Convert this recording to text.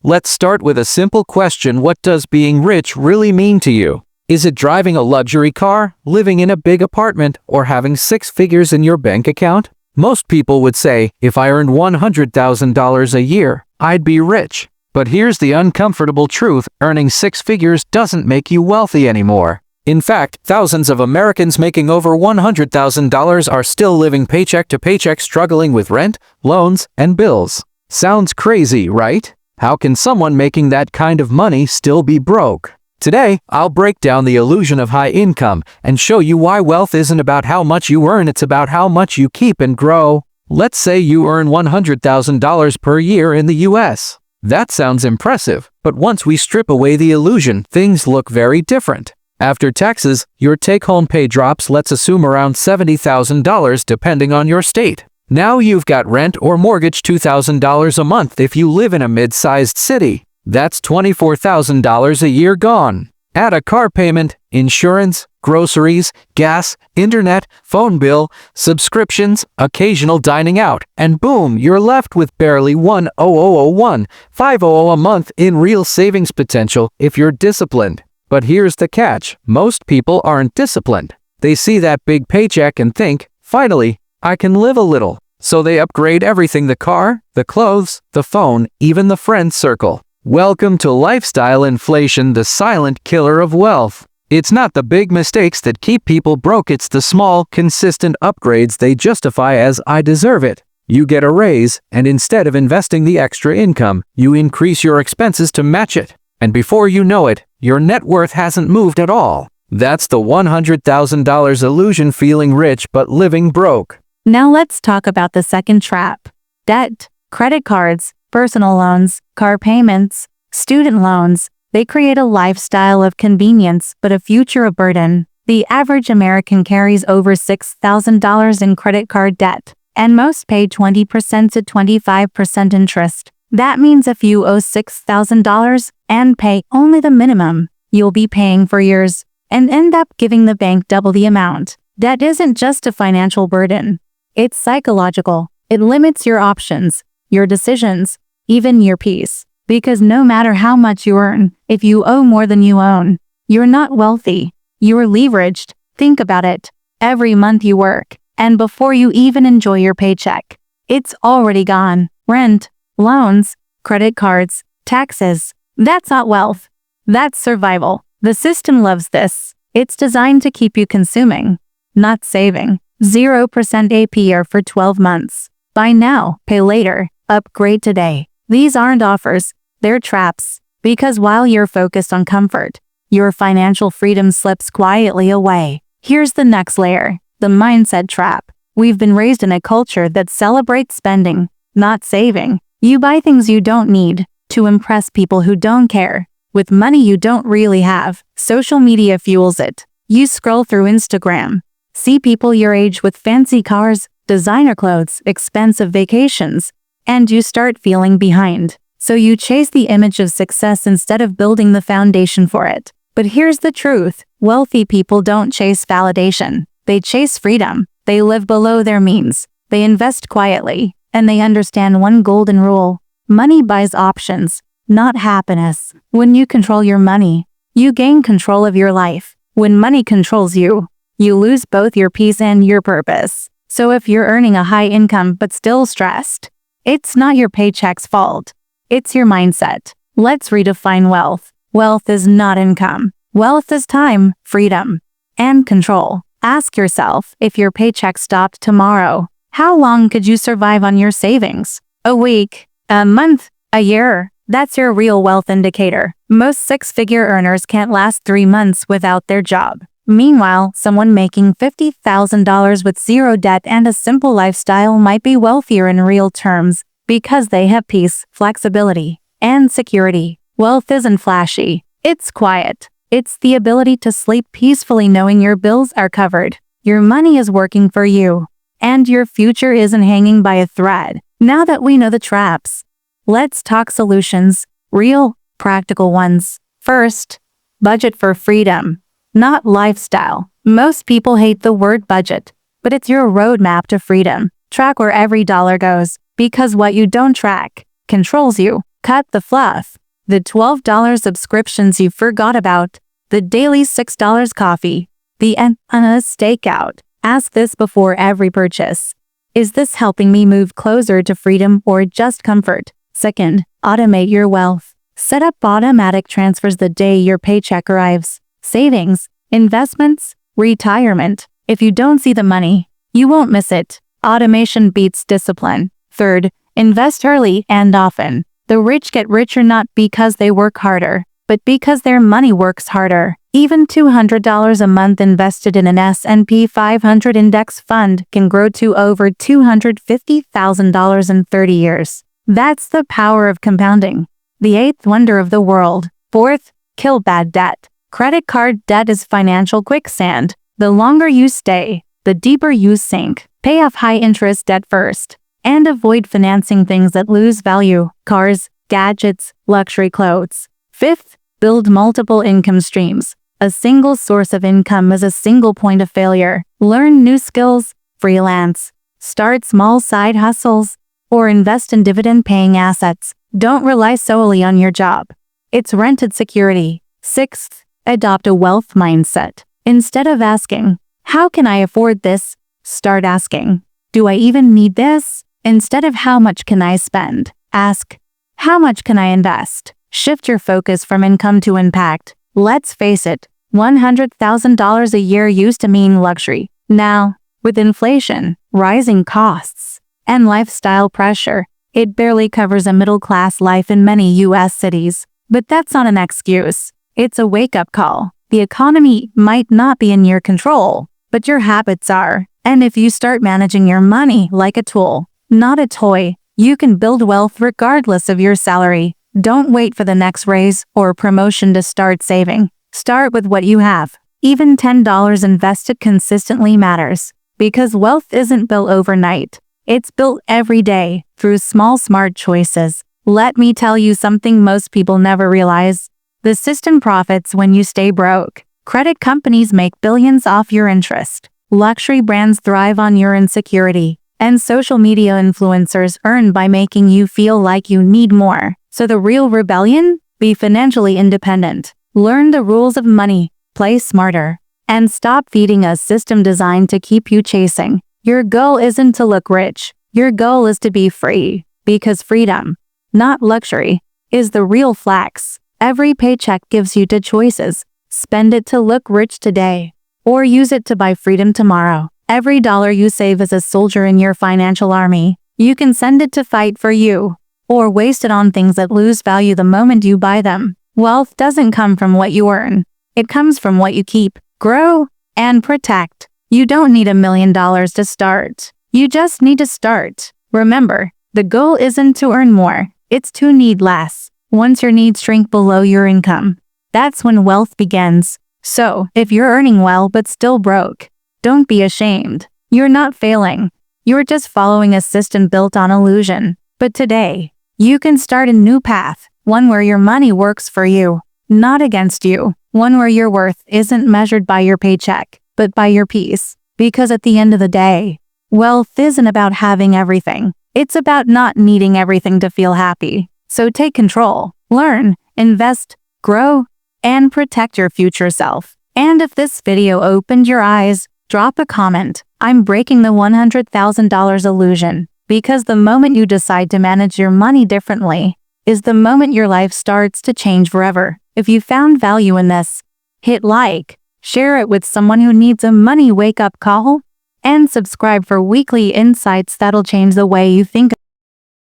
Let's start with a simple question. What does being rich really mean to you? Is it driving a luxury car, living in a big apartment, or having 6 figures in your bank account? Most people would say, if I earned $100,000 a year, I'd be rich. But here's the uncomfortable truth: earning 6 figures doesn't make you wealthy anymore. In fact, thousands of Americans making over $100,000 are still living paycheck to paycheck, struggling with rent, loans, and bills. Sounds crazy, right? How can someone making that kind of money still be broke? Today, I'll break down the illusion of high income and show you why wealth isn't about how much you earn, it's about how much you keep and grow. Let's say you earn $100,000 per year in the US. That sounds impressive, but once we strip away the illusion, things look very different. After taxes, your take-home pay drops, let's assume around $70,000 depending on your state. Now you've got rent or mortgage $2,000 a month if you live in a mid-sized city. That's $24,000 a year gone. Add a car payment, insurance, groceries, gas, internet, phone bill, subscriptions, occasional dining out, and boom, you're left with barely $1,000,500 a month in real savings potential if you're disciplined. But here's the catch: most people aren't disciplined. They see that big paycheck and think, finally, I can live a little. So they upgrade everything: the car, the clothes, the phone, even the friend circle. Welcome to lifestyle inflation, the silent killer of wealth. It's not the big mistakes that keep people broke, it's the small, consistent upgrades they justify as "I deserve it." You get a raise, and instead of investing the extra income, you increase your expenses to match it. And before you know it, your net worth hasn't moved at all. That's the $100,000 illusion: feeling rich but living broke. Now let's talk about the second trap: debt. Credit cards, personal loans, car payments, student loans. They create a lifestyle of convenience but a future of burden. The average American carries over $6,000 in credit card debt, and most pay 20% to 25% interest. That means if you owe $6,000 and pay only the minimum, you'll be paying for years and end up giving the bank double the amount. Debt isn't just a financial burden. It's psychological. It limits your options, your decisions, even your peace. Because no matter how much you earn, if you owe more than you own, you're not wealthy. You're leveraged. Think about it. Every month you work, and before you even enjoy your paycheck, it's already gone. Rent, loans, credit cards, taxes. That's not wealth. That's survival. The system loves this. It's designed to keep you consuming, not saving. 0% APR for 12 months. Buy now, pay later, upgrade today. These aren't offers, they're traps. Because while you're focused on comfort, your financial freedom slips quietly away. Here's the next layer: the mindset trap. We've been raised in a culture that celebrates spending, not saving. You buy things you don't need to impress people who don't care, with money you don't really have. Social media fuels it. You scroll through Instagram, see people your age with fancy cars, designer clothes, expensive vacations, and you start feeling behind. So you chase the image of success instead of building the foundation for it. But here's the truth: wealthy people don't chase validation. They chase freedom. They live below their means. They invest quietly, and they understand one golden rule: money buys options, not happiness. When you control your money, you gain control of your life. When money controls you, you lose both your peace and your purpose. So if you're earning a high income but still stressed, it's not your paycheck's fault. It's your mindset. Let's redefine wealth. Wealth is not income. Wealth is time, freedom, and control. Ask yourself, if your paycheck stopped tomorrow, how long could you survive on your savings? A week, a month, a year? That's your real wealth indicator. Most six-figure earners can't last 3 months without their job. Meanwhile, someone making $50,000 with zero debt and a simple lifestyle might be wealthier in real terms because they have peace, flexibility, and security. Wealth isn't flashy. It's quiet. It's the ability to sleep peacefully knowing your bills are covered, your money is working for you, and your future isn't hanging by a thread. Now that we know the traps, let's talk solutions, real, practical ones. First, budget for freedom, not lifestyle. Most people hate the word budget, but it's your roadmap to freedom. Track where every dollar goes, because what you don't track controls you. Cut the fluff. The $12 subscriptions you forgot about. The daily $6 coffee. The stakeout. Ask this before every purchase. Is this helping me move closer to freedom or just comfort? Second, automate your wealth. Set up automatic transfers the day your paycheck arrives. Savings, investments, retirement. If you don't see the money, you won't miss it. Automation beats discipline. Third, invest early and often. The rich get richer not because they work harder, but because their money works harder. Even $200 a month invested in an S&P 500 index fund can grow to over $250,000 in 30 years. That's the power of compounding. The eighth wonder of the world. Fourth, kill bad debt. Credit card debt is financial quicksand. The longer you stay, the deeper you sink. Pay off high-interest debt first. And avoid financing things that lose value. Cars, gadgets, luxury clothes. Fifth, build multiple income streams. A single source of income is a single point of failure. Learn new skills, freelance, start small side hustles, or invest in dividend-paying assets. Don't rely solely on your job. It's rented security. Sixth, adopt a wealth mindset. Instead of asking, how can I afford this? Start asking, do I even need this? Instead of how much can I spend, ask, how much can I invest? Shift your focus from income to impact. Let's face it, $100,000 a year used to mean luxury. Now, with inflation, rising costs, and lifestyle pressure, it barely covers a middle-class life in many U.S. cities. But that's not an excuse. It's a wake-up call. The economy might not be in your control, but your habits are. And if you start managing your money like a tool, not a toy, you can build wealth regardless of your salary. Don't wait for the next raise or promotion to start saving. Start with what you have. Even $10 invested consistently matters, because wealth isn't built overnight. It's built every day through small, smart choices. Let me tell you something most people never realize. The system profits when you stay broke. Credit companies make billions off your interest. Luxury brands thrive on your insecurity. And social media influencers earn by making you feel like you need more. So the real rebellion? Be financially independent. Learn the rules of money. Play smarter. And stop feeding a system designed to keep you chasing. Your goal isn't to look rich. Your goal is to be free. Because freedom, not luxury, is the real flex. Every paycheck gives you two choices. Spend it to look rich today, or use it to buy freedom tomorrow. Every dollar you save is a soldier in your financial army. You can send it to fight for you, or waste it on things that lose value the moment you buy them. Wealth doesn't come from what you earn. It comes from what you keep, grow, and protect. You don't need $1 million to start. You just need to start. Remember, the goal isn't to earn more. It's to need less. Once your needs shrink below your income, that's when wealth begins. So, if you're earning well but still broke, don't be ashamed. You're not failing. You're just following a system built on illusion. But today, you can start a new path, one where your money works for you, not against you, one where your worth isn't measured by your paycheck, but by your peace. Because at the end of the day, wealth isn't about having everything. It's about not needing everything to feel happy. So take control, learn, invest, grow, and protect your future self. And if this video opened your eyes, drop a comment. I'm breaking the $100,000 illusion. Because the moment you decide to manage your money differently is the moment your life starts to change forever. If you found value in this, hit like, share it with someone who needs a money wake-up call, and subscribe for weekly insights that'll change the way you think.